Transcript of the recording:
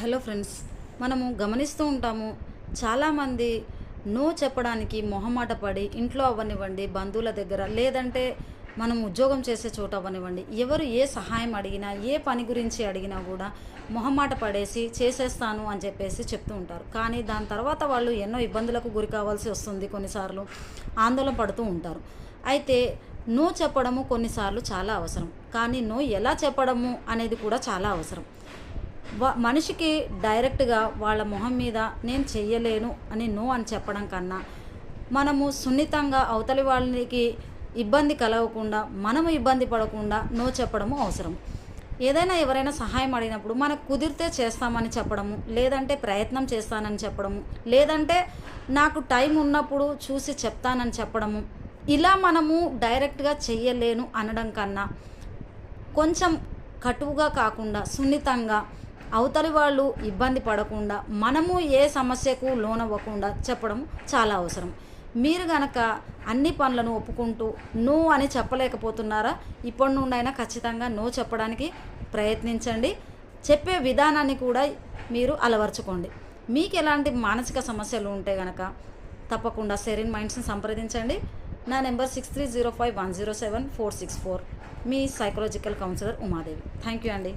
Hello friends, మనము గమనిస్తూ ఉంటాము. చాలామంది నో చెప్పడానికి మొహమాట పడి ఇంట్లో అవ్వనివ్వండి, బంధువుల దగ్గర, లేదంటే మనం ఉద్యోగం చేసే చోట అవ్వనివ్వండి, ఎవరు ఏ సహాయం అడిగినా, ఏ పని గురించి అడిగినా కూడా మొహమాట పడేసి చేసేస్తాను అని చెప్పేసి చెప్తూ ఉంటారు. కానీ దాని తర్వాత వాళ్ళు ఎన్నో ఇబ్బందులకు గురి కావాల్సి వస్తుంది. కొన్నిసార్లు ఆందోళన పడుతూ ఉంటారు. అయితే నో చెప్పడము కొన్నిసార్లు చాలా అవసరం. కానీ నో ఎలా చెప్పడము అనేది కూడా చాలా అవసరం. మనిషికి డైరెక్ట్గా వాళ్ళ మొహం మీద నేను చెయ్యలేను అని నో అని చెప్పడం కన్నా, మనము సున్నితంగా అవతలి వాళ్ళకి ఇబ్బంది కలగకుండా, మనము ఇబ్బంది పడకుండా నో చెప్పడము అవసరం. ఏదైనా ఎవరైనా సహాయం అడిగినప్పుడు మనకు కుదిరితే చేస్తామని చెప్పడము, లేదంటే ప్రయత్నం చేస్తానని చెప్పడము, లేదంటే నాకు టైం ఉన్నప్పుడు చూసి చెప్తానని చెప్పడము, ఇలా మనము డైరెక్ట్గా చెయ్యలేను అనడం కన్నా కొంచెం కటువుగా కాకుండా సున్నితంగా అవతలి వాళ్ళు ఇబ్బంది పడకుండా, మనము ఏ సమస్యకు లోనవ్వకుండా చెప్పడం చాలా అవసరం. మీరు గనక అన్ని పనులను ఒప్పుకుంటూ నో అని చెప్పలేకపోతున్నారా? ఇప్పటి నుండైనా ఖచ్చితంగా నో చెప్పడానికి ప్రయత్నించండి. చెప్పే విధానాన్ని కూడా మీరు అలవర్చుకోండి. మీకు ఎలాంటి మానసిక సమస్యలు ఉంటే గనక తప్పకుండా సెరిన్ మైండ్స్ని సంప్రదించండి. నా నెంబర్ 6305107464. మీ psychological counsellor Umadevi. Thank you అండి.